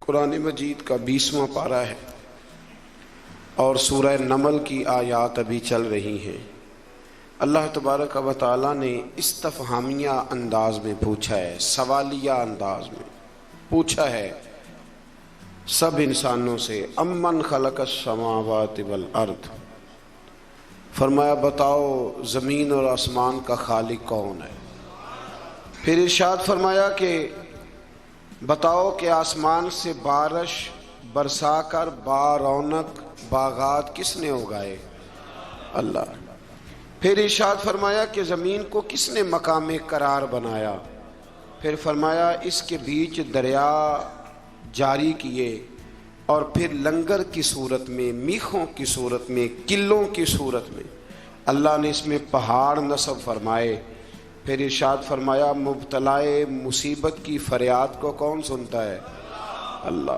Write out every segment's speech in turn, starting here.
قرآن مجید کا 20واں پارہ ہے اور سورہ نمل کی آیات ابھی چل رہی ہیں۔ اللہ تبارک و تعالیٰ نے استفہامیہ انداز میں پوچھا ہے، سوالیہ انداز میں پوچھا ہے سب انسانوں سے، امن خلق السماوات والارض، فرمایا بتاؤ زمین اور آسمان کا خالق کون ہے؟ پھر ارشاد فرمایا کہ بتاؤ کہ آسمان سے بارش برسا کر بارونق باغات کس نے اگائے؟ اللہ۔ پھر ارشاد فرمایا کہ زمین کو کس نے مقام قرار بنایا؟ پھر فرمایا اس کے بیچ دریا جاری کیے اور پھر لنگر کی صورت میں، میخوں کی صورت میں، قلوں کی صورت میں اللہ نے اس میں پہاڑ نصب فرمائے۔ پھر ارشاد فرمایا مبتلائے مصیبت کی فریاد کو کون سنتا ہے؟ اللہ۔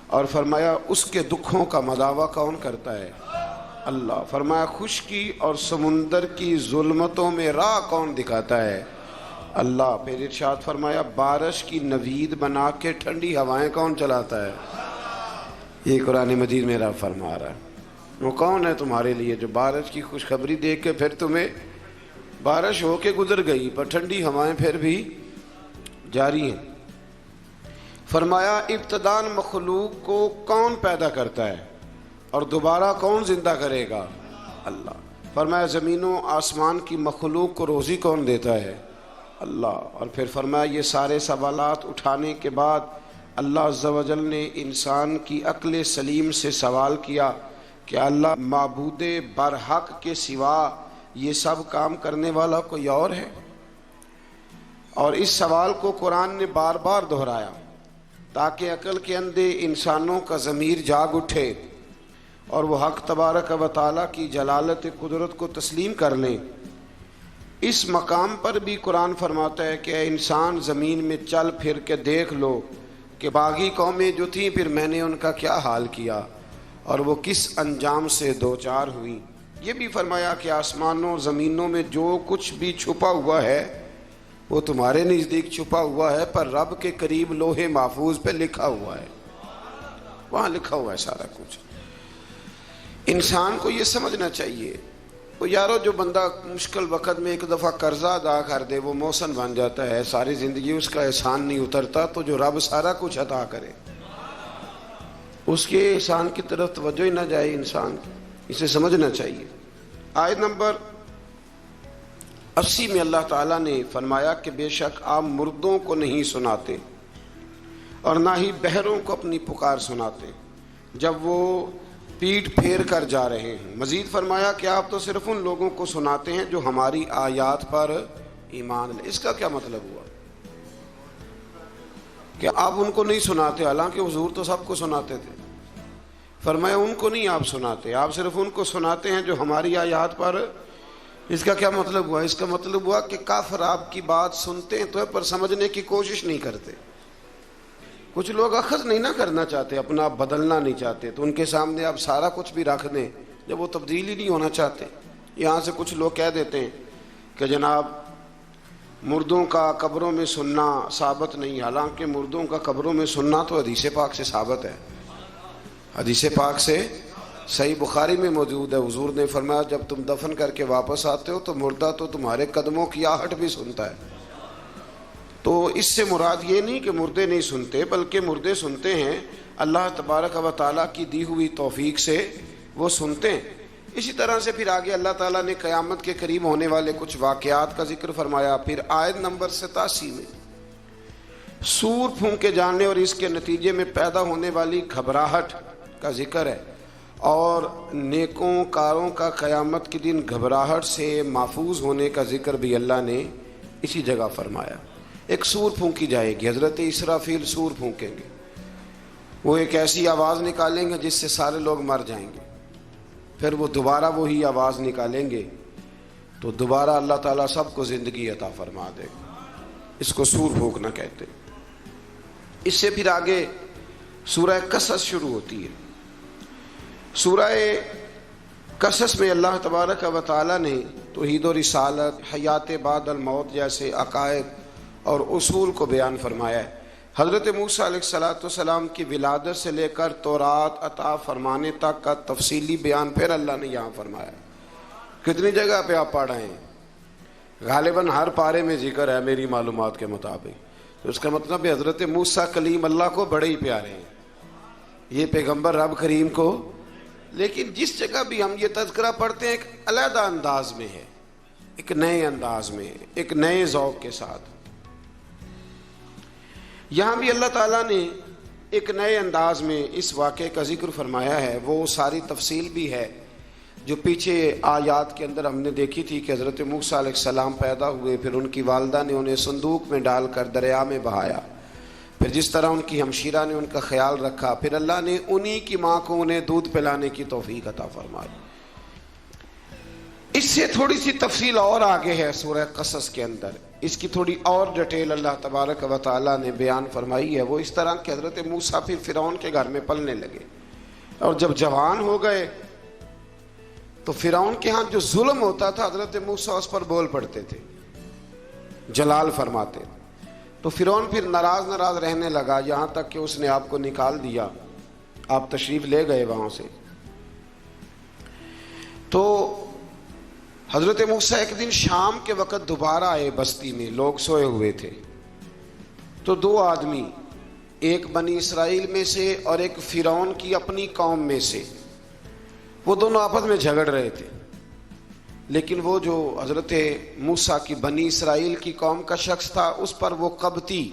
اور فرمایا اس کے دکھوں کا مداوع کون کرتا ہے؟ اللہ۔ فرمایا خشکی اور سمندر کی ظلمتوں میں راہ کون دکھاتا ہے؟ اللہ۔ پھر ارشاد فرمایا بارش کی نوید بنا کے ٹھنڈی ہوائیں کون چلاتا ہے؟ یہ قرآن مجید میں رب فرما رہا ہے۔ وہ کون ہے تمہارے لیے جو بارش کی خوشخبری دے کے پھر تمہیں بارش ہو کے گزر گئی پر ٹھنڈی ہوائیں پھر بھی جاری ہیں؟ فرمایا ابتداء مخلوق کو کون پیدا کرتا ہے اور دوبارہ کون زندہ کرے گا؟ اللہ۔ فرمایا زمین و آسمان کی مخلوق کو روزی کون دیتا ہے؟ اللہ۔ اور پھر فرمایا یہ سارے سوالات اٹھانے کے بعد اللہ عز و جل نے انسان کی عقل سلیم سے سوال کیا کہ اللہ معبود برحق کے سوا یہ سب کام کرنے والا کوئی اور ہے؟ اور اس سوال کو قرآن نے بار بار دہرایا تاکہ عقل کے اندھے انسانوں کا ضمیر جاگ اٹھے اور وہ حق تبارک و تعالیٰ کی جلالت قدرت کو تسلیم کر لیں۔ اس مقام پر بھی قرآن فرماتا ہے کہ اے انسان زمین میں چل پھر کے دیکھ لو کہ باغی قومیں جو تھیں پھر میں نے ان کا کیا حال کیا اور وہ کس انجام سے دوچار ہوئی۔ یہ بھی فرمایا کہ آسمانوں زمینوں میں جو کچھ بھی چھپا ہوا ہے وہ تمہارے نزدیک چھپا ہوا ہے پر رب کے قریب لوح محفوظ پہ لکھا ہوا ہے، وہاں لکھا ہوا ہے سارا کچھ۔ انسان کو یہ سمجھنا چاہیے وہ یارو جو بندہ مشکل وقت میں ایک دفعہ قرضہ ادا کر دے وہ محسن بن جاتا ہے، ساری زندگی اس کا احسان نہیں اترتا، تو جو رب سارا کچھ عطا کرے اس کے احسان کی طرف توجہ ہی نہ جائے انسان کی، اسے سمجھنا چاہیے۔ آیت نمبر 80 میں اللہ تعالیٰ نے فرمایا کہ بے شک آپ مردوں کو نہیں سناتے اور نہ ہی بہروں کو اپنی پکار سناتے جب وہ پیٹ پھیر کر جا رہے ہیں۔ مزید فرمایا کہ آپ تو صرف ان لوگوں کو سناتے ہیں جو ہماری آیات پر ایمان لے۔ اس کا کیا مطلب ہوا کہ آپ ان کو نہیں سناتے؟ حالانکہ حضور تو سب کو سناتے تھے۔ فرمایا ان کو نہیں آپ سناتے، آپ صرف ان کو سناتے ہیں جو ہماری آیات پر۔ اس کا کیا مطلب ہوا؟ اس کا مطلب ہوا کہ کافر آپ کی بات سنتے ہیں تو پر سمجھنے کی کوشش نہیں کرتے۔ کچھ لوگ اخذ نہیں نہ کرنا چاہتے، اپنا آپ بدلنا نہیں چاہتے، تو ان کے سامنے آپ سارا کچھ بھی رکھ دیں جب وہ تبدیلی نہیں ہونا چاہتے۔ یہاں سے کچھ لوگ کہہ دیتے ہیں کہ جناب مردوں کا قبروں میں سننا ثابت نہیں، حالانکہ مردوں کا قبروں میں سننا تو حدیث پاک سے ثابت ہے، حدیث پاک سے صحیح بخاری میں موجود ہے۔ حضور نے فرمایا جب تم دفن کر کے واپس آتے ہو تو مردہ تو تمہارے قدموں کی آہٹ بھی سنتا ہے۔ تو اس سے مراد یہ نہیں کہ مردے نہیں سنتے، بلکہ مردے سنتے ہیں، اللہ تبارک و تعالیٰ کی دی ہوئی توفیق سے وہ سنتے ہیں۔ اسی طرح سے پھر آگے اللہ تعالیٰ نے قیامت کے قریب ہونے والے کچھ واقعات کا ذکر فرمایا۔ پھر آیت نمبر 87 میں سور پھونکے جانے اور اس کے نتیجے میں پیدا ہونے والی گھبراہٹ کا ذکر ہے، اور نیکوں کاروں کا قیامت کے دن گھبراہٹ سے محفوظ ہونے کا ذکر بھی اللہ نے اسی جگہ فرمایا۔ ایک سور پھونکی جائے گی، حضرت اسرافیل سور پھونکیں گے، وہ ایک ایسی آواز نکالیں گے جس سے سارے لوگ مر جائیں گے، پھر وہ دوبارہ وہی آواز نکالیں گے تو دوبارہ اللہ تعالیٰ سب کو زندگی عطا فرما دے گا۔ اس کو سور پھونکنا کہتے ہیں۔ اس سے پھر آگے سورہ قصص شروع ہوتی ہے۔ سورہ قصص میں اللہ تبارک و تعالیٰ نے توحید و رسالت، حیات بعد الموت جیسے عقائد اور اصول کو بیان فرمایا ہے۔ حضرت موسیٰ علیہ السلام کی ولادت سے لے کر تورات عطا فرمانے تک کا تفصیلی بیان پھر اللہ نے یہاں فرمایا. کتنی جگہ پہ آپ پڑھ رہے ہیں؟ غالباً ہر پارے میں ذکر ہے میری معلومات کے مطابق. تو اس کا مطلب ہے حضرت موسیٰ کلیم اللہ کو بڑے ہی پیارے ہیں، یہ پیغمبر رب کریم کو. لیکن جس جگہ بھی ہم یہ تذکرہ پڑھتے ہیں ایک علیحدہ انداز میں ہے، ایک نئے انداز میں، ایک نئے ذوق کے ساتھ. یہاں بھی اللہ تعالیٰ نے ایک نئے انداز میں اس واقعے کا ذکر فرمایا ہے. وہ ساری تفصیل بھی ہے جو پیچھے آیات کے اندر ہم نے دیکھی تھی کہ حضرت موسیٰ علیہ السلام پیدا ہوئے، پھر ان کی والدہ نے انہیں صندوق میں ڈال کر دریا میں بہایا، پھر جس طرح ان کی ہمشیرہ نے ان کا خیال رکھا، پھر اللہ نے انہی کی ماں کو انہیں دودھ پلانے کی توفیق عطا فرمائی. اس سے تھوڑی سی تفصیل اور آگے ہے سورہ قصص کے اندر، اس کی تھوڑی اور ڈیٹیل اللہ تبارک و تعالیٰ نے بیان فرمائی ہے. وہ اس طرح کہ حضرت موسیٰ پھر فرعون کے گھر میں پلنے لگے، اور جب جوان ہو گئے تو فرعون کے ہاں جو ظلم ہوتا تھا حضرت موسیٰ اس پر بول پڑتے تھے، جلال فرماتے. تو فرعون پھر ناراض رہنے لگا، یہاں تک کہ اس نے آپ کو نکال دیا، آپ تشریف لے گئے وہاں سے. تو حضرت موسیٰ ایک دن شام کے وقت دوبارہ آئے بستی میں، لوگ سوئے ہوئے تھے. تو دو آدمی، ایک بنی اسرائیل میں سے اور ایک فرعون کی اپنی قوم میں سے، وہ دونوں آپس میں جھگڑ رہے تھے. لیکن وہ جو حضرت موسیٰ کی بنی اسرائیل کی قوم کا شخص تھا، اس پر وہ قبطی،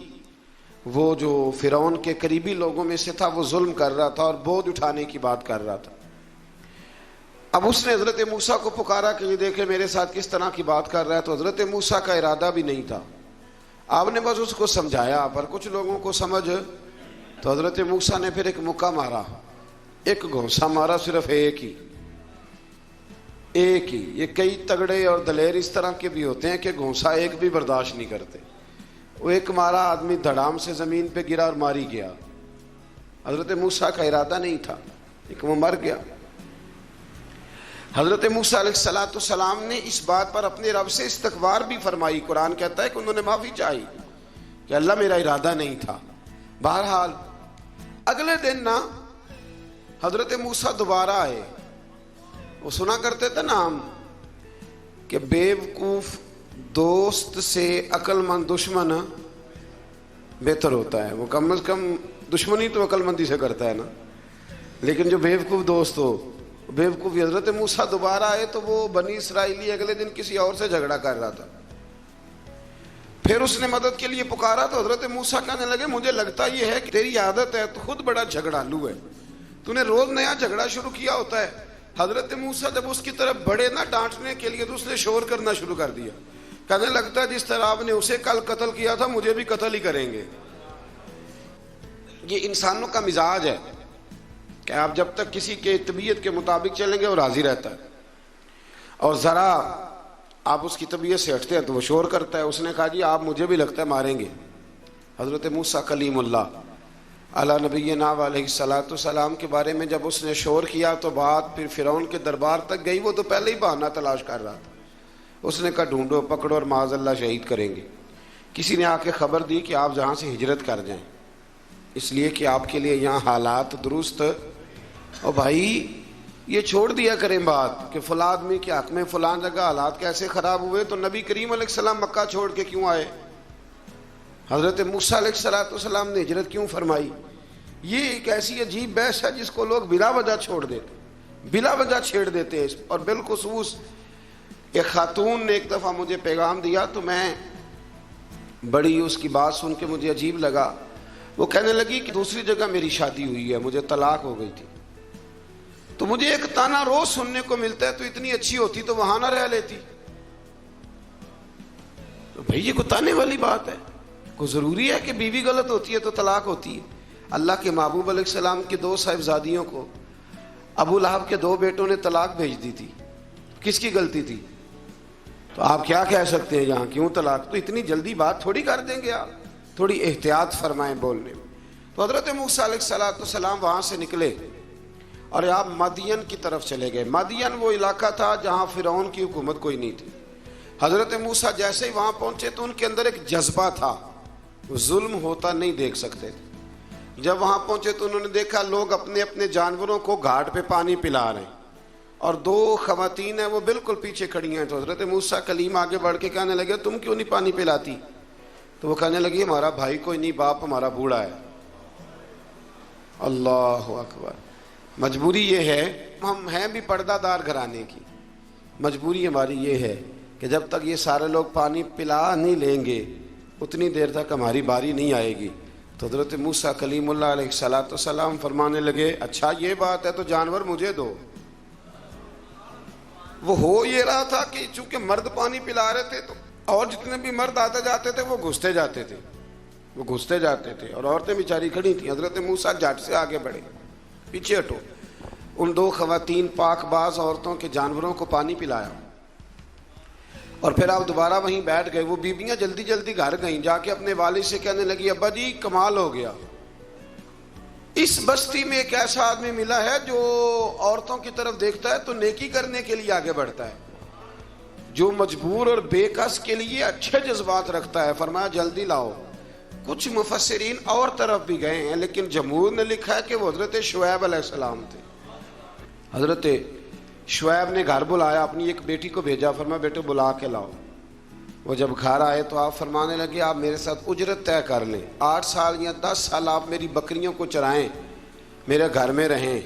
وہ جو فرعون کے قریبی لوگوں میں سے تھا، وہ ظلم کر رہا تھا اور بوجھ اٹھانے کی بات کر رہا تھا. اب اس نے حضرت موسیٰ کو پکارا کہ یہ دیکھے میرے ساتھ کس طرح کی بات کر رہا ہے. تو حضرت موسیٰ کا ارادہ بھی نہیں تھا، آپ نے بس اس کو سمجھایا، پر کچھ لوگوں کو سمجھ. تو حضرت موسیٰ نے پھر ایک مکہ مارا، ایک گھونسا مارا، صرف ایک ہی. یہ کئی تگڑے اور دلیر اس طرح کے بھی ہوتے ہیں کہ گھونسا ایک بھی برداشت نہیں کرتے. وہ ایک مارا، آدمی دھڑام سے زمین پہ گرا اور ماری گیا. حضرت موسیٰ کا ارادہ نہیں تھا، لیکن وہ مر گیا. حضرت موسیٰ علیہ السلام نے اس بات پر اپنے رب سے استغفار بھی فرمائی. قرآن کہتا ہے کہ انہوں نے معافی چاہی کہ اللہ میرا ارادہ نہیں تھا. بہرحال اگلے دن نا حضرت موسیٰ دوبارہ آئے. وہ سنا کرتے تھے نا ہم کہ بیوقوف دوست سے عقل مند دشمن بہتر ہوتا ہے. وہ کم از کم دشمنی تو عقل مندی سے کرتا ہے نا، لیکن جو بیوقوف دوست ہو بیوقوفی. حضرت موسیٰ دوبارہ آئے تو وہ بنی اسرائیلی اگلے دن کسی اور سے جھگڑا کر رہا تھا. پھر اس نے مدد کے لیے پکارا تو حضرت موسیٰ کہنے لگے مجھے لگتا یہ ہے کہ تیری عادت ہے، تو خود بڑا جھگڑالو ہے، تو نے روز نیا جھگڑا شروع کیا ہوتا ہے. حضرت موسیٰ جب اس کی طرف بڑھے نہ ڈانٹنے کے لیے تو اس نے شور کرنا شروع کر دیا، کہنے لگتا ہے جس طرح آپ نے اسے کل قتل کیا تھا مجھے بھی قتل ہی کریں گے. یہ انسانوں کا مزاج ہے کہ آپ جب تک کسی کے طبیعت کے مطابق چلیں گے وہ راضی رہتا ہے، اور ذرا آپ اس کی طبیعت سے ہٹتے ہیں تو وہ شور کرتا ہے. اس نے کہا جی آپ مجھے بھی لگتا ہے ماریں گے. حضرت موسیٰ کلیم اللہ علیہ نبینا علیہ السلام کے بارے میں جب اس نے شور کیا تو بات پھر فرعون کے دربار تک گئی. وہ تو پہلے ہی بہانہ تلاش کر رہا تھا. اس نے کہا ڈھونڈو پکڑو اور معاذ اللہ شہید کریں گے. کسی نے آ کے خبر دی کہ آپ جہاں سے ہجرت کر جائیں، اس لیے کہ آپ کے لیے یہاں حالات درست. اور بھائی یہ چھوڑ دیا کریں بات کہ فلاں آدمی کے حق میں فلاں جگہ حالات کیسے خراب ہوئے. تو نبی کریم علیہ السلام مکہ چھوڑ کے کیوں آئے؟ حضرت موسیٰ علیہ السلام نے ہجرت کیوں فرمائی؟ یہ ایک ایسی عجیب بحث ہے جس کو لوگ بلا وجہ چھوڑ دیتے، بلا وجہ چھیڑ دیتے ہیں. اور بالخصوص ایک خاتون نے ایک دفعہ مجھے پیغام دیا تو میں بڑی اس کی بات سن کے مجھے عجیب لگا. وہ کہنے لگی کہ دوسری جگہ میری شادی ہوئی ہے، مجھے طلاق ہو گئی تھی، تو مجھے ایک تانا روز سننے کو ملتا ہے تو اتنی اچھی ہوتی تو وہاں نہ رہ لیتی. تو بھئی یہ کوئی تانے والی بات ہے؟ کوئی ضروری ہے کہ بیوی غلط ہوتی ہے تو طلاق ہوتی ہے؟ اللہ کے محبوب علیہ السلام کی 2 صاحبزادیوں کو ابو لہب کے 2 بیٹوں نے طلاق بھیج دی تھی، کس کی غلطی تھی؟ تو آپ کیا کہہ سکتے ہیں یہاں کیوں طلاق؟ تو اتنی جلدی بات تھوڑی کر دیں گے آپ، تھوڑی احتیاط فرمائیں بولنے میں. تو حضرت موسیٰ علیہ السلام وہاں سے نکلے اور آپ مدین کی طرف چلے گئے. مدین وہ علاقہ تھا جہاں فرعون کی حکومت کوئی نہیں تھی. حضرت موسیٰ جیسے ہی وہاں پہنچے تو ان کے اندر ایک جذبہ تھا ظلم ہوتا نہیں دیکھ سکتے تھے۔ جب وہاں پہنچے تو انہوں نے دیکھا لوگ اپنے اپنے جانوروں کو گھاٹ پہ پانی پلا رہے ہیں، اور دو خواتین ہیں وہ بالکل پیچھے کھڑی ہیں۔ تو حضرت موسیٰ کلیم آگے بڑھ کے کہنے لگے تم کیوں نہیں پانی پلاتی؟ تو وہ کہنے لگی ہمارا بھائی کوئی نہیں، باپ ہمارا بوڑھا ہے۔ اللہ اکبر۔ مجبوری یہ ہے، ہم ہیں بھی پردہ دار گھرانے کی، مجبوری ہماری یہ ہے کہ جب تک یہ سارے لوگ پانی پلا نہیں لیں گے اتنی دیر تک ہماری باری نہیں آئے گی۔ تو حضرت موسیٰ کلیم اللہ علیہ السلام فرمانے لگے اچھا یہ بات ہے تو جانور مجھے دو۔ وہ ہو یہ رہا تھا کہ چونکہ مرد پانی پلا رہے تھے تو اور جتنے بھی مرد آتے جاتے تھے وہ گھستے جاتے تھے اور عورتیں بیچاری کھڑی تھیں۔ حضرت موسیٰ جھٹ سے آگے بڑھے، پیچھے ہٹو۔ ان دو خواتین پاک باز عورتوں کے جانوروں کو پانی پلایا، اور پھر آپ دوبارہ وہیں بیٹھ گئے۔ وہ بیبیاں جلدی جلدی گھر گئیں، جا کے اپنے والد سے کہنے لگی ابا جی کمال ہو گیا، اس بستی میں ایک ایسا آدمی ملا ہے جو عورتوں کی طرف دیکھتا ہے تو نیکی کرنے کے لیے آگے بڑھتا ہے، جو مجبور اور بے کس کے لیے اچھے جذبات رکھتا ہے۔ فرمایا جلدی لاؤ۔ کچھ مفسرین اور طرف بھی گئے ہیں لیکن جمہور نے لکھا ہے کہ وہ حضرت شعیب علیہ السلام تھے۔ حضرت شعیب نے گھر بلایا، اپنی ایک بیٹی کو بھیجا، فرمایا بیٹے بلا کے لاؤ۔ وہ جب گھر آئے تو آپ فرمانے لگے آپ میرے ساتھ اجرت طے کر لیں، 8 سال یا 10 سال آپ میری بکریوں کو چرائیں، میرے گھر میں رہیں۔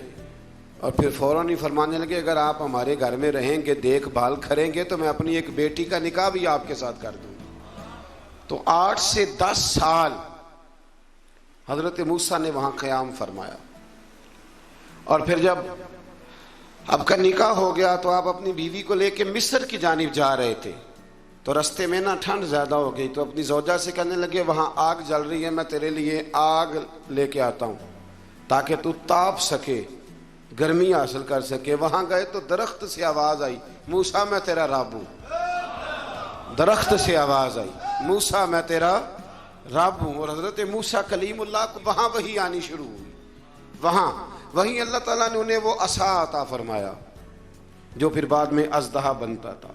اور پھر فوراً ہی فرمانے لگے اگر آپ ہمارے گھر میں رہیں گے، دیکھ بھال کریں گے تو میں اپنی ایک بیٹی کا نکاح بھی آپ کے ساتھ کر دوں۔ تو 8 سے 10 سال حضرت موسیٰ نے وہاں قیام فرمایا، اور پھر جب آپ کا نکاح ہو گیا تو آپ اپنی بیوی کو لے کے مصر کی جانب جا رہے تھے، تو رستے میں نا ٹھنڈ زیادہ ہو گئی، تو اپنی زوجہ سے کہنے لگے وہاں آگ جل رہی ہے، میں تیرے لیے آگ لے کے آتا ہوں تاکہ تو تاپ سکے، گرمی حاصل کر سکے۔ وہاں گئے تو درخت سے آواز آئی موسیٰ میں تیرا رب ہوں۔ درخت سے آواز آئی موسیٰ میں تیرا رب ہوں، اور حضرت موسیٰ کلیم اللہ کو وہاں وحی آنی شروع ہوئی۔ وہیں اللہ تعالیٰ نے انہیں وہ عصا عطا فرمایا جو پھر بعد میں اژدہا بنتا تھا۔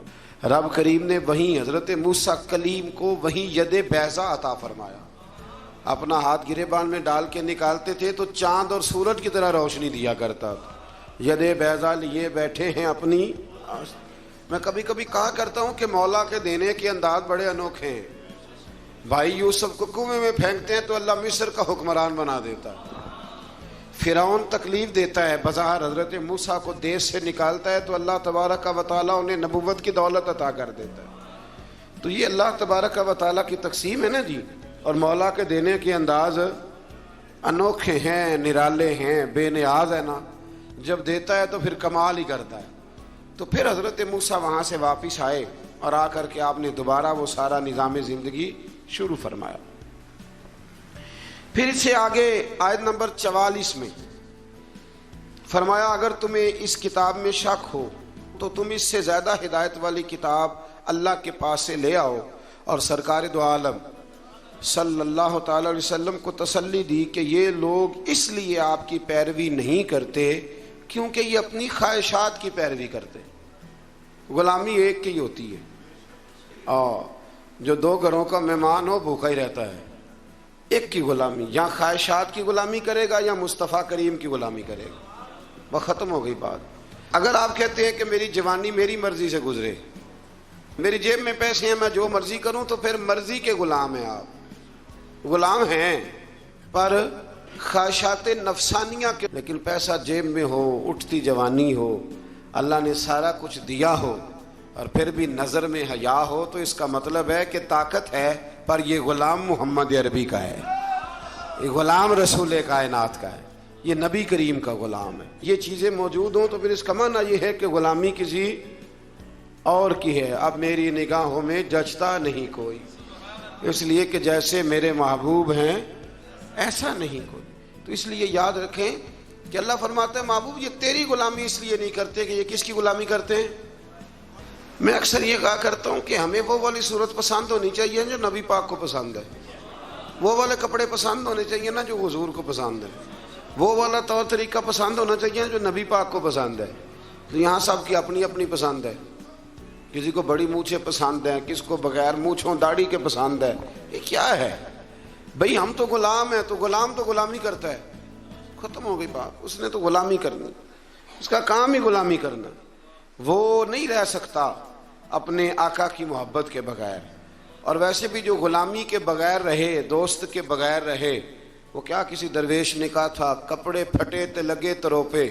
رب کریم نے وہیں حضرت موسیٰ کلیم کو وہیں ید بیضا عطا فرمایا۔ اپنا ہاتھ گریبان میں ڈال کے نکالتے تھے تو چاند اور سورج کی طرح روشنی دیا کرتا تھا۔ ید بیضا لیے بیٹھے ہیں اپنی۔ میں کبھی کبھی کہا کرتا ہوں کہ مولا کے دینے کے انداز بڑے انوکھے ہیں۔ بھائی یوسف کو کنویں میں پھینکتے ہیں تو اللہ مصر کا حکمران بنا دیتا ہے۔ فرعون تکلیف دیتا ہے، بظاہر حضرت موسیٰ کو دیش سے نکالتا ہے تو اللہ تبارک و تعالیٰ انہیں نبوت کی دولت عطا کر دیتا ہے۔ تو یہ اللہ تبارک و تعالیٰ کی تقسیم ہے نا جی، اور مولا کے دینے کے انداز انوکھے ہیں، نرالے ہیں، بے نیاز ہے نا، جب دیتا ہے تو پھر کمال ہی کرتا ہے۔ تو پھر حضرت موسیٰ وہاں سے واپس آئے اور آ کر کے آپ نے دوبارہ وہ سارا نظام زندگی شروع فرمایا۔ پھر اس سے آگے آیت نمبر 44 میں فرمایا اگر تمہیں اس کتاب میں شک ہو تو تم اس سے زیادہ ہدایت والی کتاب اللہ کے پاس سے لے آؤ، اور سرکار دو عالم صلی اللہ تعالی علیہ وسلم کو تسلی دی کہ یہ لوگ اس لیے آپ کی پیروی نہیں کرتے کیونکہ یہ اپنی خواہشات کی پیروی کرتے۔ غلامی ایک کی ہوتی ہے، اور جو 2 گھروں کا مہمان ہو بھوکا ہی رہتا ہے۔ ایک کی غلامی، یا خواہشات کی غلامی کرے گا یا مصطفیٰ کریم کی غلامی کرے گا، وہ ختم ہو گئی بات۔ اگر آپ کہتے ہیں کہ میری جوانی میری مرضی سے گزرے، میری جیب میں پیسے ہیں میں جو مرضی کروں، تو پھر مرضی کے غلام ہیں آپ، غلام ہیں پر خواہشات نفسانیہ کے۔ لیکن پیسہ جیب میں ہو، اٹھتی جوانی ہو، اللہ نے سارا کچھ دیا ہو، اور پھر بھی نظر میں حیا ہو، تو اس کا مطلب ہے کہ طاقت ہے پر یہ غلام محمد عربی کا ہے، یہ غلام رسول کائنات کا ہے، یہ نبی کریم کا غلام ہے۔ یہ چیزیں موجود ہوں تو پھر اس کا معنی یہ ہے کہ غلامی کسی اور کی ہے۔ اب میری نگاہوں میں جچتا نہیں کوئی، اس لیے کہ جیسے میرے محبوب ہیں ایسا نہیں کوئی۔ تو اس لیے یاد رکھیں کہ اللہ فرماتا ہے محبوب یہ تیری غلامی اس لیے نہیں کرتے کہ یہ کس کی غلامی کرتے ہیں۔ میں اکثر یہ کہا کرتا ہوں کہ ہمیں وہ والی صورت پسند ہونی چاہیے جو نبی پاک کو پسند ہے، وہ والے کپڑے پسند ہونے چاہیے نا جو حضور کو پسند ہے، وہ والا طور طریقہ پسند ہونا چاہیے جو نبی پاک کو پسند ہے۔ تو یہاں سب کی اپنی اپنی پسند ہے، کسی کو بڑی مونچھیں پسند ہیں، کس کو بغیر مونچھوں داڑھی کے پسند ہے۔ یہ کیا ہے؟ بھئی ہم تو غلام ہیں، تو غلام تو غلامی کرتا ہے، ختم ہو گئی بات. اس نے تو غلامی کرنی، اس کا کام ہی غلامی کرنا. وہ نہیں رہ سکتا اپنے آقا کی محبت کے بغیر. اور ویسے بھی جو غلامی کے بغیر رہے، دوست کے بغیر رہے، وہ کیا کسی درویش نے کہا تھا، کپڑے پھٹے تے لگے تروپے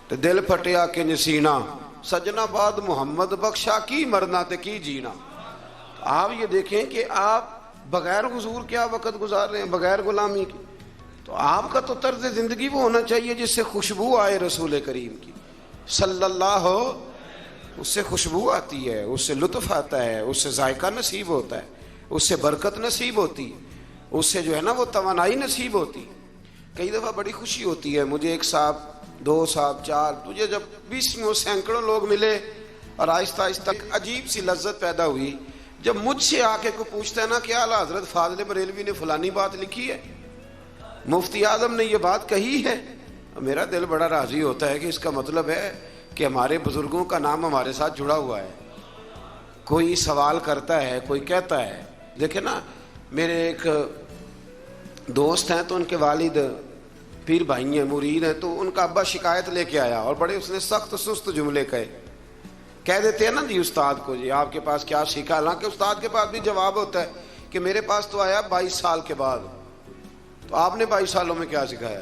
تے دل پھٹیا کہ نسینا، سجنا بعد محمد بخشا کی مرنا تے کی جینا. آپ یہ دیکھیں کہ آپ بغیر حضور کیا وقت گزار رہے ہیں، بغیر غلامی کی. تو آپ کا تو طرز زندگی وہ ہونا چاہیے جس سے خوشبو آئے رسول کریم کی صلی اللہ، اس سے خوشبو آتی ہے، اس سے لطف آتا ہے، اس سے ذائقہ نصیب ہوتا ہے، اس سے برکت نصیب ہوتی ہے، اس سے جو ہے نا وہ توانائی نصیب ہوتی. کئی دفعہ بڑی خوشی ہوتی ہے مجھے، ایک صاحب، دو صاحب، چار، تجھے جب 20 سینکڑوں لوگ ملے اور آہستہ آہستہ ایک عجیب سی لذت پیدا ہوئی جب مجھ سے آ کے کوئی پوچھتا ہے نا کہ اعلیٰ حضرت فاضل بریلوی نے فلانی بات لکھی ہے، مفتی اعظم نے یہ بات کہی ہے. میرا دل بڑا راضی ہوتا ہے کہ اس کا مطلب ہے کہ ہمارے بزرگوں کا نام ہمارے ساتھ جڑا ہوا ہے. کوئی سوال کرتا ہے، کوئی کہتا ہے. دیکھیں نا، میرے ایک دوست ہیں تو ان کے والد پیر بھائی ہیں، مرید ہیں، تو ان کا ابا شکایت لے کے آیا اور بڑے اس نے سخت سست جملے کہہ دیتے ہیں نا جی استاد کو، جی آپ کے پاس کیا سیکھا. حالانکہ استاد کے پاس بھی جواب ہوتا ہے کہ میرے پاس تو آیا 22 سال کے بعد، تو آپ نے 22 سالوں میں کیا سکھایا،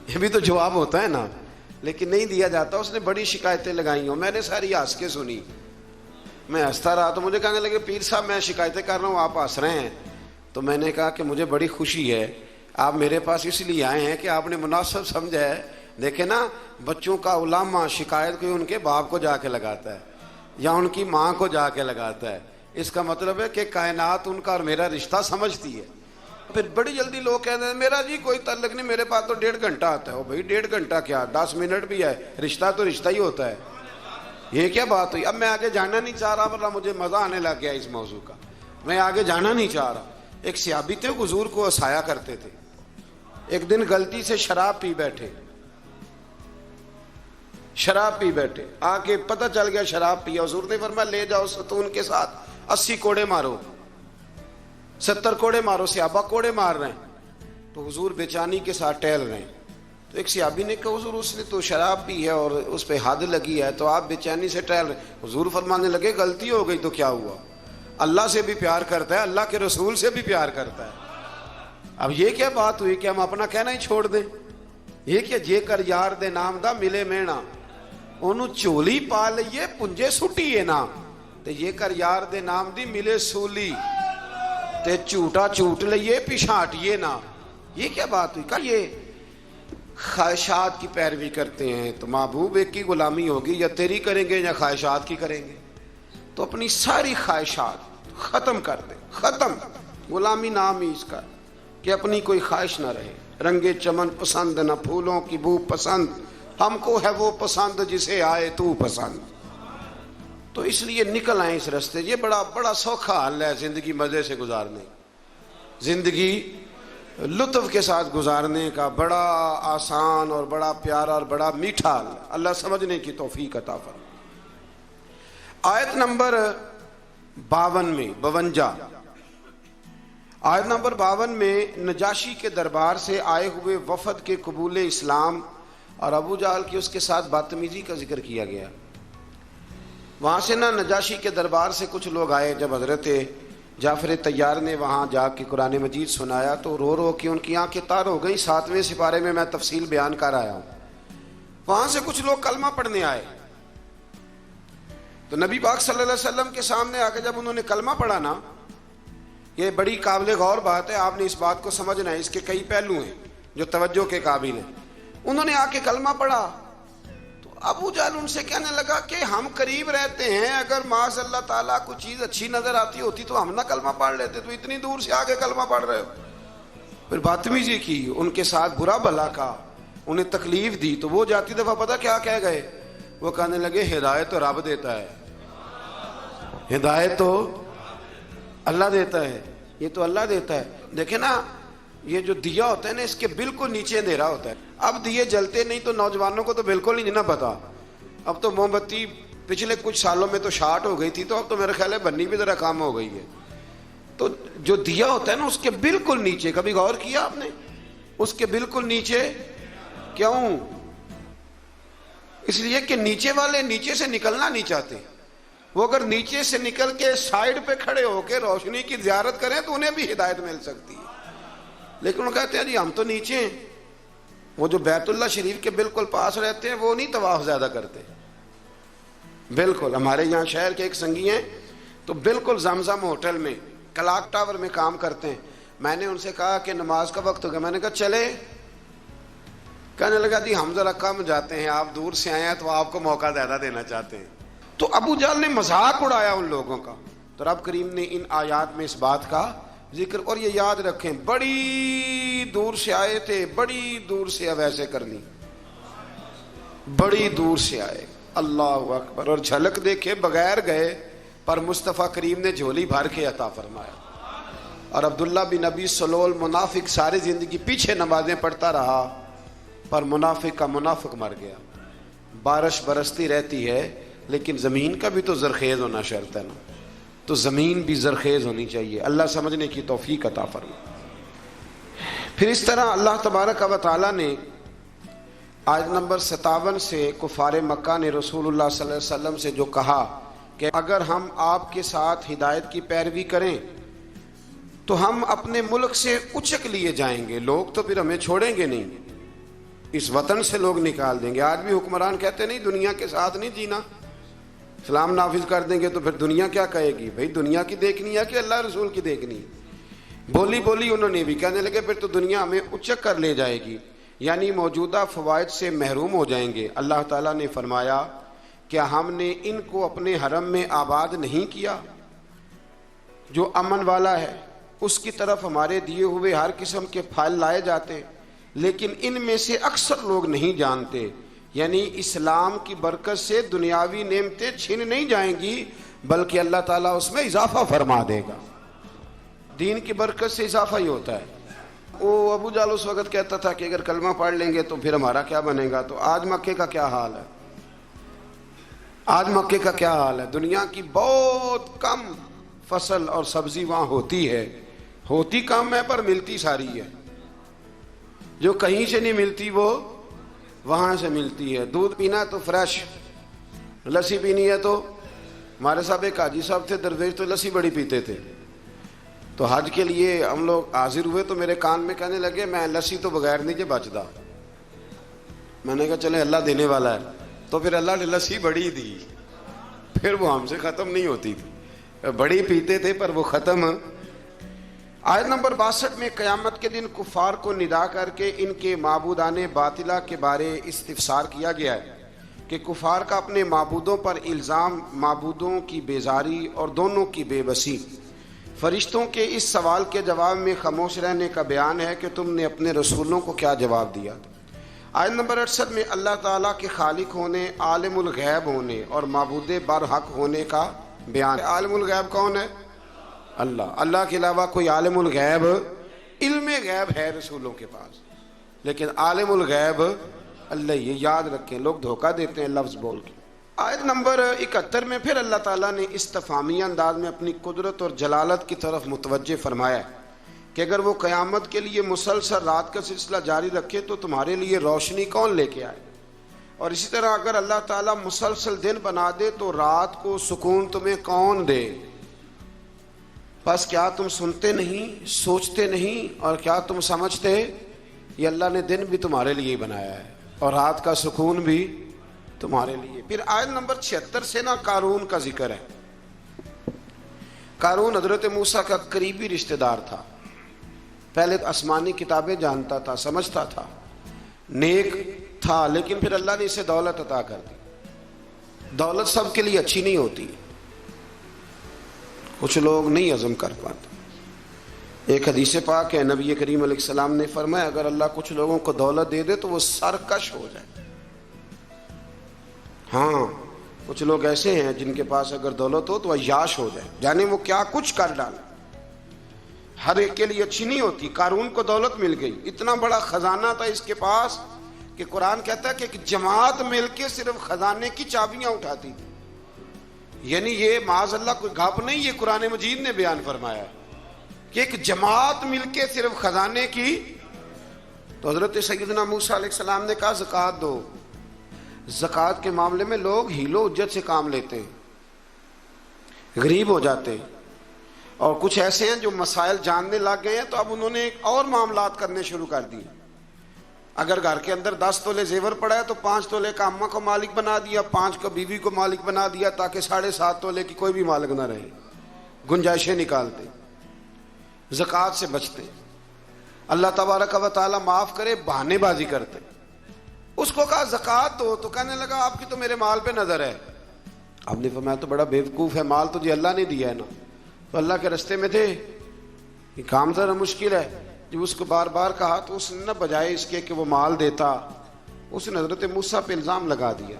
یہ بھی تو جواب ہوتا ہے نا، لیکن نہیں دیا جاتا. اس نے بڑی شکایتیں لگائی ہوں، میں نے ساری ہنس کے سنی. میں ہنستا رہا تو مجھے کہنے لگے پیر صاحب میں شکایتیں کر رہا ہوں، آپ ہنس رہے ہیں. تو میں نے کہا کہ مجھے بڑی خوشی ہے، آپ میرے پاس اس لیے آئے ہیں کہ آپ نے مناسب سمجھا ہے. دیکھیں نا، بچوں کا علامہ شکایت کوئی ان کے باپ کو جا کے لگاتا ہے یا ان کی ماں کو جا کے لگاتا ہے. اس کا مطلب ہے کہ کائنات ان کا اور میرا رشتہ سمجھتی ہے. پھر بڑی جلدی لوگ کہتے ہیں میرا جی کوئی تعلق نہیں، میرے پاس تو 1.5 گھنٹہ آتا ہے. وہ بھائی 1.5 گھنٹہ کیا، 10 منٹ بھی ہے، رشتہ تو رشتہ ہی ہوتا ہے. یہ کیا بات ہوئی؟ اب میں آگے جانا نہیں چاہ رہا، ورنہ مجھے مزہ آنے لگ گیا اس موضوع کا. میں آگے جانا نہیں چاہ رہا. ایک صحابی تھے، حضور کو ہنسایا کرتے تھے. ایک دن غلطی سے شراب پی بیٹھے، آ کے پتہ چل گیا شراب پیا. حضور نے فرمایا لے جاؤ ستون کے ساتھ 80 کوڑے مارو، 70 کوڑے مارو. صحابہ کوڑے مار رہے ہیں تو حضور بے چینی کے ساتھ ٹہل رہے ہیں. تو ایک صحابی نے کہا حضور اس نے تو شراب پی ہے اور اس پہ حد لگی ہے تو آپ بے چینی سے ٹہل رہے ہیں. حضور فرمانے لگے غلطی ہو گئی تو کیا ہوا، اللہ سے بھی پیار کرتا ہے، اللہ کے رسول سے بھی پیار کرتا ہے. اب یہ کیا بات ہوئی کہ ہم اپنا کہنا ہی چھوڑ دیں؟ یہ کہ جے کر یار دے نام دا ملے مینا، انہوں چولی پا لئیے پنجے سٹیے نا، تے یہ کر یار دے نام دی ملے سولی، تے چوٹا چوٹ لئیے پیشانٹیے نا. یہ کیا بات ہوئی؟ کہ یہ خواہشات کی پیروی کرتے ہیں تو محبوب ایک کی غلامی ہوگی، یا تیری کریں گے یا خواہشات کی کریں گے. تو اپنی ساری خواہشات ختم کر دیں، ختم. غلامی نام ہی اس کا کہ اپنی کوئی خواہش نہ رہے. رنگے چمن پسند نہ پھولوں کی بو پسند، ہم کو ہے وہ پسند جسے آئے تو پسند. تو اس لیے نکل آئیں اس رستے. یہ بڑا سوکھا حل ہے زندگی مزے سے گزارنے، زندگی لطف کے ساتھ گزارنے کا بڑا آسان اور بڑا پیارا اور بڑا میٹھا حل. اللہ سمجھنے کی توفیق عطا فرمائے. آیت نمبر 52 آیت نمبر 52 میں نجاشی کے دربار سے آئے ہوئے وفد کے قبول اسلام اور ابو جہل کی اس کے ساتھ بدتمیزی کا ذکر کیا گیا. وہاں سے نجاشی کے دربار سے کچھ لوگ آئے. جب حضرت جعفر طیار نے وہاں جا کے قرآن مجید سنایا تو رو رو کے ان کی آنکھیں تار ہو گئیں. 7ویں سپارے میں میں تفصیل بیان کر آیا ہوں. وہاں سے کچھ لوگ کلمہ پڑھنے آئے تو نبی پاک صلی اللہ علیہ وسلم کے سامنے آ کے جب انہوں نے کلمہ پڑھا نا، یہ بڑی قابل غور بات ہے، آپ نے اس بات کو سمجھنا ہے. اس کے کئی پہلو ہیں جو توجہ کے قابل ہیں. انہوں نے آ کے کلمہ پڑھا تو ابو جہل ان سے کہنے لگا کہ ہم قریب رہتے ہیں، اگر معاذ اللہ تعالیٰ کوئی چیز اچھی نظر آتی ہوتی تو ہم نہ کلمہ پڑھ لیتے، تو اتنی دور سے آ کے کلمہ پڑھ رہے ہو. پھر بدتمیزی کی، ان کے ساتھ برا بھلا کہا، انہیں تکلیف دی. تو وہ جاتی دفعہ پتہ کیا کہہ گئے؟ وہ کہنے لگے ہدایت تو رب دیتا ہے، ہدایت تو اللہ دیتا ہے، یہ تو اللہ دیتا ہے. دیکھیں نا، یہ جو دیا ہوتا ہے نا اس کے بالکل نیچے اندھیرا ہوتا ہے. اب دیے جلتے نہیں تو نوجوانوں کو تو بالکل ہی نہیں نہ پتا. اب تو موم بتی پچھلے کچھ سالوں میں تو شارٹ ہو گئی تھی، تو اب تو میرے خیال ہے بننی بھی ذرا کام ہو گئی ہے. تو جو دیا ہوتا ہے نا اس کے بالکل نیچے، کبھی غور کیا آپ نے؟ اس کے بالکل نیچے کیوں؟ اس لیے کہ نیچے والے نیچے سے نکلنا نہیں چاہتے. وہ اگر نیچے سے نکل کے سائیڈ پہ کھڑے ہو کے روشنی کی زیارت کریں تو انہیں بھی ہدایت مل سکتی ہے، لیکن وہ کہتے ہیں جی ہم تو نیچے ہیں. وہ جو بیت اللہ شریف کے بالکل پاس رہتے ہیں وہ نہیں طواف زیادہ کرتے. بالکل ہمارے یہاں شہر کے ایک سنگی ہیں تو بالکل زمزم ہوٹل میں کلاک ٹاور میں کام کرتے ہیں. میں نے ان سے کہا کہ نماز کا وقت ہو گیا، میں نے کہا چلے؟ کہنے لگا جی ہم ذرا کم جاتے ہیں، آپ دور سے آئے ہیں تو آپ کو موقع زیادہ دینا چاہتے ہیں. تو ابو جہل نے مذاق اڑایا ان لوگوں کا. تو رب کریم نے ان آیات میں اس بات کا ذکر، اور یہ یاد رکھیں بڑی دور سے آئے تھے، بڑی دور سے اب ایسے کر لی، بڑی دور سے آئے. اللہ اکبر. اور جھلک دیکھے بغیر گئے پر مصطفیٰ کریم نے جھولی بھر کے عطا فرمایا. اور عبداللہ بن ابی سلول منافق ساری زندگی پیچھے نمازیں پڑھتا رہا پر منافق کا منافق مر گیا. بارش برستی رہتی ہے لیکن زمین کا بھی تو زرخیز ہونا شرط ہے نا، تو زمین بھی زرخیز ہونی چاہیے. اللہ سمجھنے کی توفیق عطا فرمائے. پھر اس طرح اللہ تبارک و تعالیٰ نے آیت نمبر 57 سے کفار مکہ نے رسول اللہ صلی اللہ علیہ وسلم سے جو کہا کہ اگر ہم آپ کے ساتھ ہدایت کی پیروی کریں تو ہم اپنے ملک سے اچک لیے جائیں گے، لوگ تو پھر ہمیں چھوڑیں گے نہیں، اس وطن سے لوگ نکال دیں گے. آج بھی حکمران کہتے نہیں دنیا کے ساتھ نہیں جینا، اسلام نافذ کر دیں گے تو پھر دنیا کیا کہے گی؟ بھئی دنیا کی دیکھنی ہے کہ اللہ رسول کی دیکھنی ہے؟ بولی انہوں نے بھی کہنے لگے پھر تو دنیا ہمیں اچک کر لے جائے گی، یعنی موجودہ فوائد سے محروم ہو جائیں گے. اللہ تعالیٰ نے فرمایا کیا ہم نے ان کو اپنے حرم میں آباد نہیں کیا؟ جو امن والا ہے اس کی طرف ہمارے دیے ہوئے ہر قسم کے پھل لائے جاتے، لیکن ان میں سے اکثر لوگ نہیں جانتے. یعنی اسلام کی برکت سے دنیاوی نعمتیں چھن نہیں جائیں گی بلکہ اللہ تعالیٰ اس میں اضافہ فرما دے گا. دین کی برکت سے اضافہ ہی ہوتا ہے. وہ ابو جہل اس وقت کہتا تھا کہ اگر کلمہ پڑھ لیں گے تو پھر ہمارا کیا بنے گا. تو آج مکے کا کیا حال ہے؟ آج مکے کا کیا حال ہے؟ دنیا کی بہت کم فصل اور سبزی وہاں ہوتی ہے، ہوتی کم ہے پر ملتی ساری ہے. جو کہیں سے نہیں ملتی وہ وہاں سے ملتی ہے. دودھ پینا تو فریش، لسی پینی ہے تو ہمارے صاحب ایک حاجی صاحب تھے درویش، تو لسی بڑی پیتے تھے. تو حج کے لیے ہم لوگ حاضر ہوئے تو میرے کان میں کہنے لگے میں لسی تو بغیر نہیں جے بچدا. میں نے کہا چلے اللہ دینے والا ہے. تو پھر اللہ نے لسی بڑی دی، پھر وہ ہم سے ختم نہیں ہوتی تھی، بڑی پیتے تھے پر وہ ختم. آیت نمبر 62 میں قیامت کے دن کفار کو ندا کر کے ان کے معبودان باطلہ کے بارے استفسار کیا گیا ہے کہ کفار کا اپنے معبودوں پر الزام، معبودوں کی بیزاری اور دونوں کی بے بسی. فرشتوں کے اس سوال کے جواب میں خاموش رہنے کا بیان ہے کہ تم نے اپنے رسولوں کو کیا جواب دیا. آیت نمبر 68 میں اللہ تعالیٰ کے خالق ہونے، عالم الغیب ہونے اور معبود برحق ہونے کا بیان. عالم الغیب کون ہے؟ اللہ. اللہ کے علاوہ کوئی عالم الغیب، علم غیب ہے رسولوں کے پاس، لیکن عالم الغیب اللہ. یہ یاد رکھیں، لوگ دھوکہ دیتے ہیں لفظ بول کے. آیت نمبر 71 میں پھر اللہ تعالیٰ نے استفہامی انداز میں اپنی قدرت اور جلالت کی طرف متوجہ فرمایا ہے کہ اگر وہ قیامت کے لیے مسلسل رات کا سلسلہ جاری رکھے تو تمہارے لیے روشنی کون لے کے آئے؟ اور اسی طرح اگر اللہ تعالیٰ مسلسل دن بنا دے تو رات کو سکون تمہیں کون دے؟ بس کیا تم سنتے نہیں، سوچتے نہیں، اور کیا تم سمجھتے یہ اللہ نے دن بھی تمہارے لیے بنایا ہے اور رات کا سکون بھی تمہارے لیے. پھر آیت نمبر 76 سے نا قارون کا ذکر ہے. قارون حضرت موسیٰ کا قریبی رشتہ دار تھا. پہلے آسمانی کتابیں جانتا تھا، سمجھتا تھا، نیک تھا، لیکن پھر اللہ نے اسے دولت عطا کر دی. دولت سب کے لیے اچھی نہیں ہوتی، کچھ لوگ نہیں ہضم کر پاتے. ایک حدیث پاک ہے، نبی کریم علیہ السلام نے فرمایا اگر اللہ کچھ لوگوں کو دولت دے دے تو وہ سرکش ہو جائے. ہاں کچھ لوگ ایسے ہیں جن کے پاس اگر دولت ہو تو عیاش ہو جائے، یعنی وہ کیا کچھ کر ڈالے. ہر ایک کے لیے اچھی نہیں ہوتی. قارون کو دولت مل گئی، اتنا بڑا خزانہ تھا اس کے پاس کہ قرآن کہتا ہے کہ ایک جماعت مل کے صرف خزانے کی چابیاں اٹھاتی تھی. یعنی یہ معاذ اللہ کوئی گھاپ نہیں، یہ قرآن مجید نے بیان فرمایا ہے. کہ ایک جماعت مل کے صرف خزانے کی. تو حضرت سیدنا موسیٰ علیہ السلام نے کہا زکوٰۃ دو. زکوٰۃ کے معاملے میں لوگ ہیل و حجت سے کام لیتے ہیں, غریب ہو جاتے ہیں, اور کچھ ایسے ہیں جو مسائل جاننے لگ گئے ہیں تو اب انہوں نے اور معاملات کرنے شروع کر دیے. اگر گھر کے اندر 10 تولے زیور پڑا ہے تو 5 تولے کا اماں کو مالک بنا دیا, 5 کو بیوی کو مالک بنا دیا, تاکہ 7.5 تولے کی کوئی بھی مالک نہ رہے. گنجائشیں نکالتے, زکوٰۃ سے بچتے. اللہ تبارک و تعالیٰ معاف کرے, بہانے بازی کرتے. اس کو کہا زکوٰۃ دو, تو کہنے لگا آپ کی تو میرے مال پہ نظر ہے. آپ نے فرمایا تو بڑا بیوقوف ہے, مال تجھے اللہ نے دیا ہے نا. تو اللہ کے رستے میں تھے, یہ کام ذرا مشکل ہے. جب اس کو بار بار کہا تو اس نے نہ بجائے اس کے کہ وہ مال دیتا, اس نے حضرت موسیٰ پہ الزام لگا دیا.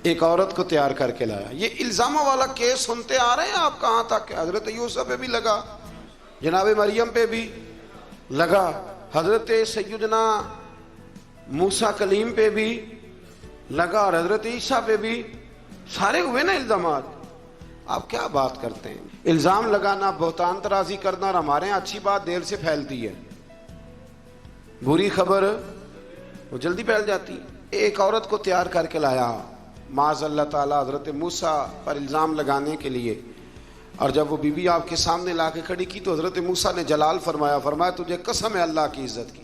ایک عورت کو تیار کر کے لایا. یہ الزاموں والا کیس سنتے آ رہے ہیں آپ کہاں تک. حضرت یوسف پہ بھی لگا, جناب مریم پہ بھی لگا, حضرت سیدنا موسیٰ کلیم پہ بھی لگا, اور حضرت عیسیٰ پہ بھی. سارے ہوئے نا الزامات. آپ کیا بات کرتے ہیں. الزام لگانا, بہتان ترازی کرنا, اور ہمارے یہاں اچھی بات دیر سے پھیلتی ہے, بری خبر وہ جلدی پھیل جاتی. ایک عورت کو تیار کر کے لایا معاذ اللہ تعالیٰ حضرت موسیٰ پر الزام لگانے کے لیے. اور جب وہ بی بی آپ کے سامنے لا کے کھڑی کی تو حضرت موسیٰ نے جلال فرمایا, فرمایا تجھے قسم ہے اللہ کی عزت کی,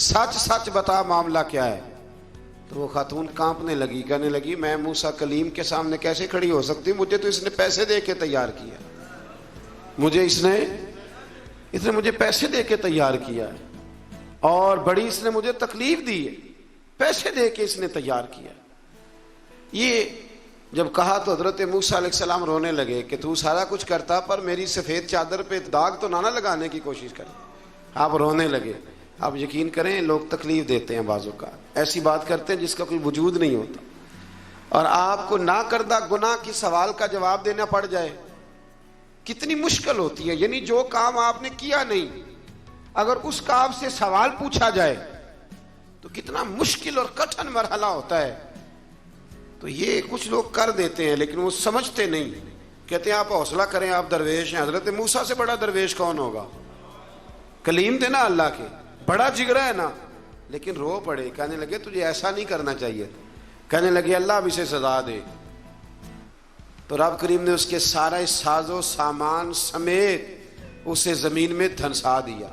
سچ سچ بتا معاملہ کیا ہے. تو وہ خاتون کانپنے لگی, کہنے لگی میں موسیٰ کلیم کے سامنے کیسے کھڑی ہو سکتی, مجھے تو اس نے پیسے دے کے تیار کیا, مجھے اس نے مجھے پیسے دے کے تیار کیا ہے, اور بڑی اس نے مجھے تکلیف دی ہے, پیسے دے کے اس نے تیار کیا. یہ جب کہا تو حضرت موسیٰ علیہ السلام رونے لگے کہ تو سارا کچھ کرتا پر میری سفید چادر پہ داغ تو نہ لگانے کی کوشش کرے. آپ رونے لگے. آپ یقین کریں لوگ تکلیف دیتے ہیں بعض اوقات, ایسی بات کرتے ہیں جس کا کوئی وجود نہیں ہوتا, اور آپ کو نہ کردہ گناہ کی سوال کا جواب دینا پڑ جائے کتنی مشکل ہوتی ہے. یعنی جو کام آپ نے کیا نہیں, اگر اس کا آپ سے سوال پوچھا جائے تو کتنا مشکل اور کٹھن مرحلہ ہوتا ہے. تو یہ کچھ لوگ کر دیتے ہیں لیکن وہ سمجھتے نہیں, کہتے ہیں آپ حوصلہ کریں, آپ درویش ہیں. حضرت موسیٰ سے بڑا درویش کون ہوگا, کلیم تھے نا اللہ کے, بڑا جگرا ہے نا. لیکن رو پڑے, کہنے لگے تجھے ایسا نہیں کرنا چاہیے. کہنے لگے اللہ اب اسے سزا دے. تو رب کریم نے اس کے سارے ساز و سامان سمیت اسے زمین میں دھنسا دیا.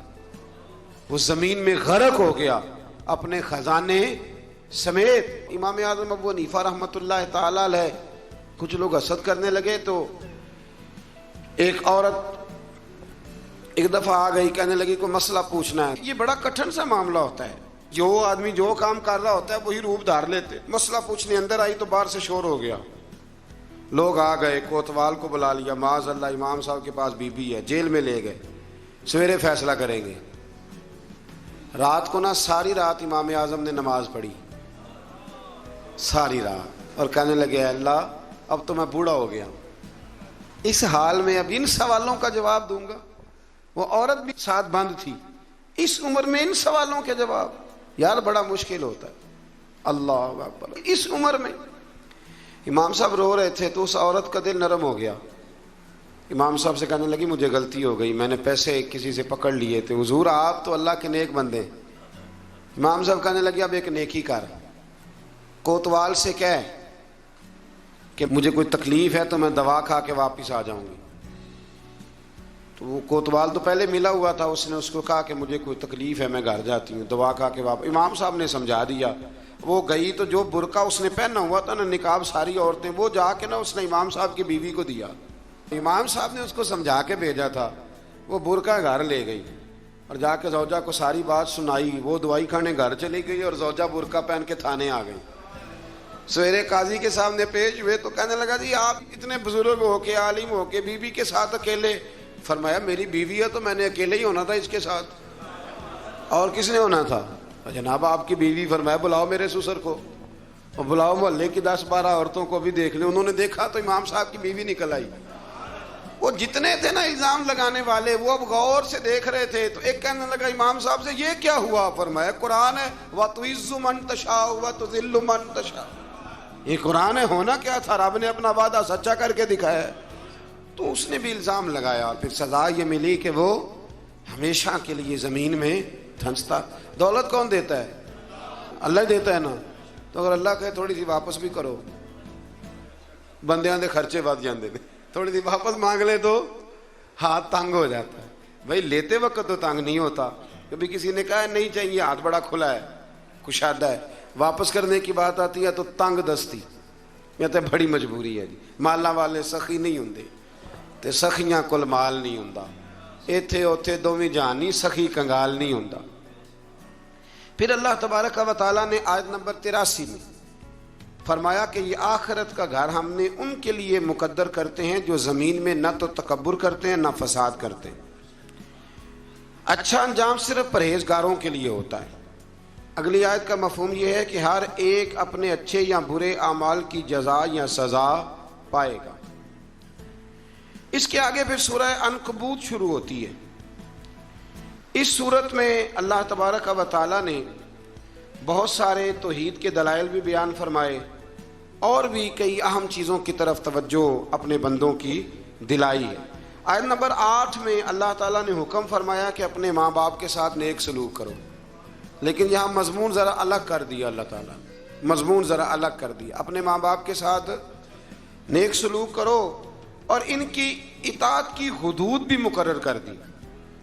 وہ زمین میں غرق ہو گیا اپنے خزانے سمیت. امام اعظم ابو حنیفہ رحمۃ اللہ تعالی علیہ, کچھ لوگ حسد کرنے لگے تو ایک عورت ایک دفعہ آ گئی, کہنے لگی کوئی مسئلہ پوچھنا ہے. یہ بڑا کٹھن سا معاملہ ہوتا ہے, جو آدمی جو کام کر رہا ہوتا ہے وہی روپ دھار لیتے. مسئلہ پوچھنے اندر آئی تو باہر سے شور ہو گیا, لوگ آ گئے, کوتوال کو بلا لیا, معاذ اللہ امام صاحب کے پاس بی بی ہے, جیل میں لے گئے, سویرے فیصلہ کریں گے. رات کو نا ساری رات امام اعظم نے نماز پڑھی, ساری رات, اور کہنے لگے اللہ اب تو میں بوڑھا ہو گیا, اس حال میں اب ان سوالوں کا جواب دوں گا. وہ عورت بھی ساتھ بند تھی, اس عمر میں ان سوالوں کے جواب, یار بڑا مشکل ہوتا ہے. اللہ اکبر. اس عمر میں امام صاحب رو رہے تھے تو اس عورت کا دل نرم ہو گیا. امام صاحب سے کہنے لگی مجھے غلطی ہو گئی, میں نے پیسے کسی سے پکڑ لیے تھے, حضور آپ تو اللہ کے نیک بندے. امام صاحب کہنے لگے اب ایک نیکی کر, کوتوال سے کہہ کہ مجھے کوئی تکلیف ہے تو میں دوا کھا کے واپس آ جاؤں گی. تو وہ کوتوال تو پہلے ملا ہوا تھا, اس نے اس کو کہا کہ مجھے کوئی تکلیف ہے میں گھر جاتی ہوں, دوا کھا کے واپس. امام صاحب نے سمجھا دیا, وہ گئی تو جو برقع اس نے پہنا ہوا تھا نا, نقاب ساری عورتیں, وہ جا کے نا اس نے امام صاحب کی بیوی کو دیا. امام صاحب نے اس کو سمجھا کے بھیجا تھا, وہ برقع گھر لے گئی اور جا کے زوجہ کو ساری بات سنائی. وہ دوائی کھانے گھر چلی گئی اور زوجہ برقع پہن کے تھانے آ گئی. سویرے قاضی کے سامنے پیش ہوئے تو کہنے لگا جی آپ اتنے بزرگ ہو کے, عالم ہو کے, بیوی کے ساتھ اکیلے. فرمایا میری بیوی ہے تو میں نے اکیلے ہی ہونا تھا اس کے ساتھ, اور کس نے ہونا تھا؟ جناب آپ کی بیوی. فرمایا بلاؤ میرے سسر کو, اور بلاؤ محلے کی 10-12 عورتوں کو بھی دیکھ لیں. انہوں نے دیکھا تو امام صاحب کی بیوی نکل آئی. وہ جتنے تھے نا الزام لگانے والے, وہ اب غور سے دیکھ رہے تھے. تو ایک کہنے لگا امام صاحب سے یہ کیا ہوا؟ فرمایا قرآن ہے, وَتُعِزُّ مَن تَشَاءُ وَتُذِلُّ مَن تَشَاءُ. یہ قرآن ہے, ہونا کیا تھا؟ رب نے اپنا وعدہ سچا کر کے دکھایا ہے. تو اس نے بھی الزام لگایا اور پھر سزا یہ ملی کہ وہ ہمیشہ کے لیے زمین میں دھنستا. دولت کون دیتا ہے؟ اللہ دیتا ہے نا. تو اگر اللہ کہے تھوڑی سی واپس بھی کرو, بندیاں دے خرچے بد جاندے نے, تھوڑی سی واپس مانگ لے تو ہاتھ تنگ ہو جاتا ہے. بھائی لیتے وقت تو تنگ نہیں ہوتا, کبھی کسی نے کہا نہیں چاہیے, ہاتھ بڑا کھلا ہے, کشادہ ہے, واپس کرنے کی بات آتی ہے تو تنگ دستی, یہ تو بڑی مجبوری ہے جی. مالاں والے سخی نہیں ہوندے تے سخیاں کول مال نہیں ہوندا, ایتھے اوتھے دوویں جہان نہیں, سخی کنگال نہیں ہوندا. پھر اللہ تبارک و تعالیٰ نے آیت نمبر 83 میں فرمایا کہ یہ آخرت کا گھر ہم نے ان کے لیے مقدر کرتے ہیں جو زمین میں نہ تو تکبر کرتے ہیں نہ فساد کرتے ہیں. اچھا انجام صرف پرہیزگاروں کے لیے ہوتا ہے. اگلی آیت کا مفہوم یہ ہے کہ ہر ایک اپنے اچھے یا برے اعمال کی جزا یا سزا پائے گا. اس کے آگے پھر سورہ عنکبوت شروع ہوتی ہے. اس صورت میں اللہ تبارک و تعالیٰ نے بہت سارے توحید کے دلائل بھی بیان فرمائے اور بھی کئی اہم چیزوں کی طرف توجہ اپنے بندوں کی دلائی ہے. آیت نمبر 8 میں اللہ تعالیٰ نے حکم فرمایا کہ اپنے ماں باپ کے ساتھ نیک سلوک کرو, لیکن یہاں مضمون ذرا الگ کر دیا. اللہ تعالیٰ مضمون ذرا الگ کر دیا. اپنے ماں باپ کے ساتھ نیک سلوک کرو اور ان کی اطاعت کی حدود بھی مقرر کر دی.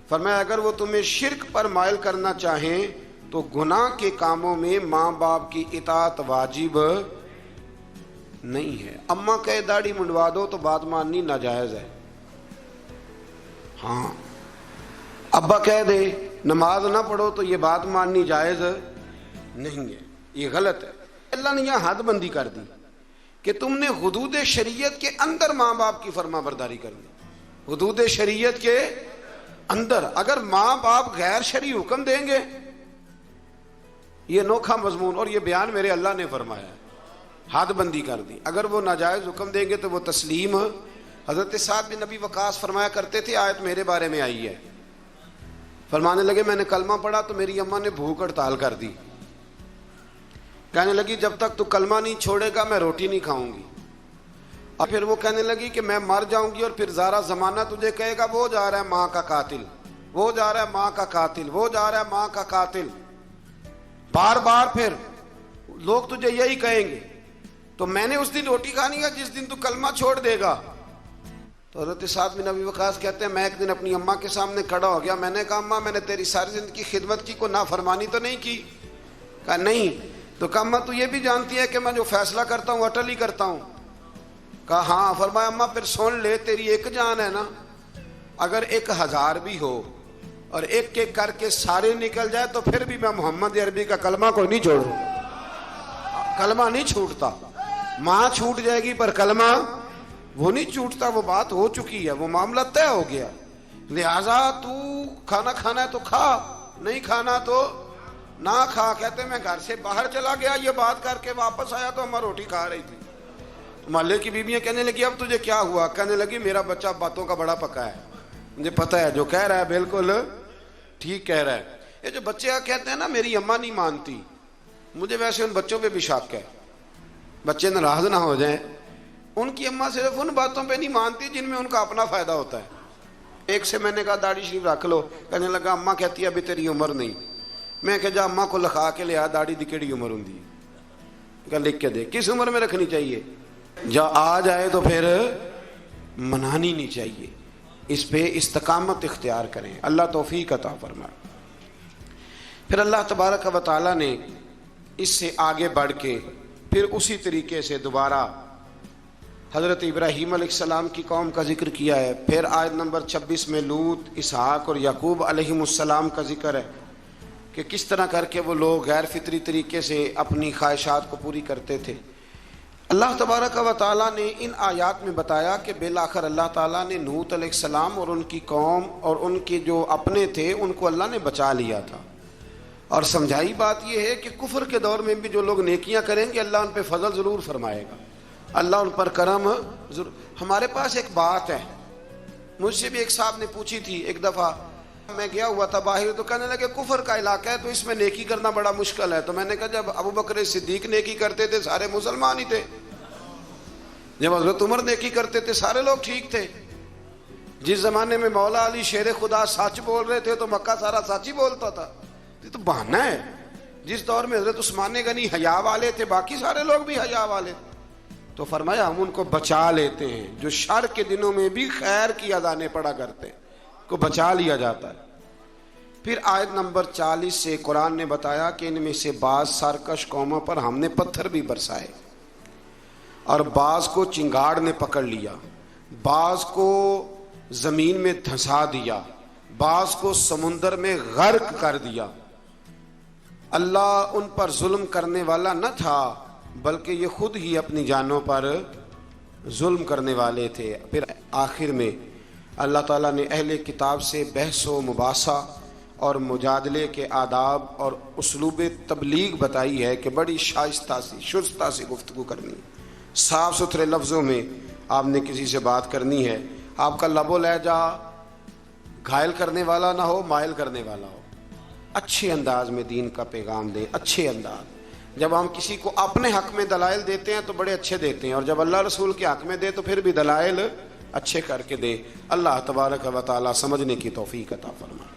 فرمایا اگر وہ تمہیں شرک پر مائل کرنا چاہیں تو گناہ کے کاموں میں ماں باپ کی اطاعت واجب نہیں ہے. اماں کہے داڑھی منڈوا دو تو بات ماننی ناجائز ہے, ہاں. ابا کہہ دے نماز نہ پڑھو تو یہ بات ماننی جائز نہیں ہے, یہ غلط ہے. اللہ نے یہاں حد بندی کر دی کہ تم نے حدود شریعت کے اندر ماں باپ کی فرما برداری کرنی. حدود شریعت کے اندر اگر ماں باپ غیر شرعی حکم دیں گے, یہ نوکھا مضمون اور یہ بیان میرے اللہ نے فرمایا ہے, حد بندی کر دی. اگر وہ ناجائز حکم دیں گے تو وہ تسلیم. حضرت سعد بن نبی وقاص فرمایا کرتے تھے, آیت میرے بارے میں آئی ہے, فرمانے لگے میں نے کلمہ پڑھا تو میری اماں نے بھوک ہڑتال کر دی. کہنے لگی جب تک تو کلمہ نہیں چھوڑے گا میں روٹی نہیں کھاؤں گی. اور پھر وہ کہنے لگی کہ میں مر جاؤں گی اور پھر سارا زمانہ تجھے کہے گا وہ جا رہا ہے ماں کا قاتل, وہ جا رہا ہے ماں کا قاتل, وہ جا رہا ہے ماں کا قاتل. بار بار پھر لوگ تجھے یہی کہیں گے, تو میں نے اس دن روٹی کھانی ہے جس دن تو کلمہ چھوڑ دے گا. تو حضرت سعد بن نبی وقاص کہتے ہیں میں ایک دن اپنی اماں کے سامنے کھڑا ہو گیا, میں نے کہا اماں میں نے تیری ساری زندگی خدمت کی, کوئی نافرمانی تو نہیں کی؟ کہا نہیں. تو کہا اماں تو یہ بھی جانتی ہے کہ میں جو فیصلہ کرتا ہوں اٹل ہی کرتا ہوں؟ کہا ہاں. فرمایا اماں پھر سن لے, تیری ایک جان ہے نا, اگر 1000 بھی ہو اور ایک ایک کر کے سارے نکل جائے تو پھر بھی میں محمد عربی کا کلمہ کوئی نہیں چھوڑوں, کلمہ نہیں چھوٹتا. ماں چھوٹ جائے گی پر کلمہ وہ نہیں چھوٹتا, وہ بات ہو چکی ہے, وہ معاملہ طے ہو گیا. لہذا تو کھانا کھانا ہے تو کھا, نہیں کھانا تو نہ کھا. کہتے میں گھر سے باہر چلا گیا, یہ بات کر کے واپس آیا تو ہمیں روٹی کھا رہی تھی. محلے کی بیویاں کہنے لگی اب تجھے کیا ہوا؟ کہنے لگی میرا بچہ باتوں کا بڑا پکا ہے, مجھے پتہ ہے جو کہہ رہا ہے بالکل ٹھیک کہہ رہا ہے. یہ جو بچے کہتے ہیں نا میری اماں نہیں مانتی, مجھے ویسے ان بچوں پہ بھی شک ہے, بچے ناراض نہ ہو جائیں. ان کی اماں صرف ان باتوں پہ نہیں مانتی جن میں ان کا اپنا فائدہ ہوتا ہے. ایک سے میں نے کہا داڑھی شریف رکھ لو, کہنے لگا اماں کہتی ہے ابھی تیری عمر نہیں. میں کہ جا اماں کو لکھا کے لیا, داڑھی دی کیڑی عمر ہوں, کہ لکھ کے دے کس عمر میں رکھنی چاہیے, جا آ جائے تو پھر منانی نہیں چاہیے. اس پہ استقامت اختیار کریں, اللہ توفیق عطا فرمائے. پھر اللہ تبارک و تعالیٰ نے اس سے آگے بڑھ کے پھر اسی طریقے سے دوبارہ حضرت ابراہیم علیہ السلام کی قوم کا ذکر کیا ہے. پھر آیت نمبر 26 میں لوط, اسحاق اور یعقوب علیہ السلام کا ذکر ہے کہ کس طرح کر کے وہ لوگ غیر فطری طریقے سے اپنی خواہشات کو پوری کرتے تھے. اللہ تبارک و تعالیٰ نے ان آیات میں بتایا کہ بالآخر اللہ تعالیٰ نے نوح علیہ السلام اور ان کی قوم اور ان کے جو اپنے تھے ان کو اللہ نے بچا لیا تھا. اور سمجھائی بات یہ ہے کہ کفر کے دور میں بھی جو لوگ نیکیاں کریں گے اللہ ان پہ فضل ضرور فرمائے گا, اللہ ان پر کرم ضرور. ہمارے پاس ایک بات ہے, مجھ سے بھی ایک صاحب نے پوچھی تھی ایک دفعہ, میں گیا ہوا تھا باہر تو کہنے لگے کفر کا علاقہ ہے تو اس میں نیکی کرنا بڑا مشکل ہے. تو میں نے کہا جب ابو بکر صدیق نیکی کرتے تھے سارے مسلمان ہی تھے, جب حضرت عمر نیکی کرتے تھے سارے لوگ ٹھیک تھے. جس زمانے میں مولا علی شیر خدا سچ بول رہے تھے تو مکہ سارا سچ ہی بولتا تھا. یہ تو بہانہ ہے. جس دور میں حضرت عثمان غنی حیا والے تھے باقی سارے لوگ بھی حیا والے تھے. تو فرمایا ہم ان کو بچا لیتے ہیں جو شر کے دنوں میں بھی خیر کی اذانیں پڑھا کرتے ہیں, کو بچا لیا جاتا ہے. پھر آیت نمبر 40 سے قرآن نے بتایا کہ ان میں سے بعض سرکش قوموں پر ہم نے پتھر بھی برسائے اور بعض کو چنگاڑ نے پکڑ لیا, بعض کو زمین میں دھنسا دیا, بعض کو سمندر میں غرق کر دیا. اللہ ان پر ظلم کرنے والا نہ تھا بلکہ یہ خود ہی اپنی جانوں پر ظلم کرنے والے تھے. پھر آخر میں اللہ تعالیٰ نے اہل کتاب سے بحث و مباحثہ اور مجادلے کے آداب اور اسلوب تبلیغ بتائی ہے کہ بڑی شائستہ سی شستہ سی گفتگو کرنی, صاف ستھرے لفظوں میں آپ نے کسی سے بات کرنی ہے. آپ کا لب و لہجہ گھائل کرنے والا نہ ہو, مائل کرنے والا ہو. اچھے انداز میں دین کا پیغام دیں, اچھے انداز. جب ہم کسی کو اپنے حق میں دلائل دیتے ہیں تو بڑے اچھے دیتے ہیں, اور جب اللہ رسول کے حق میں دے تو پھر بھی دلائل اچھے کر کے دے. اللہ تبارک و تعالی سمجھنے کی توفیق عطا فرمائے.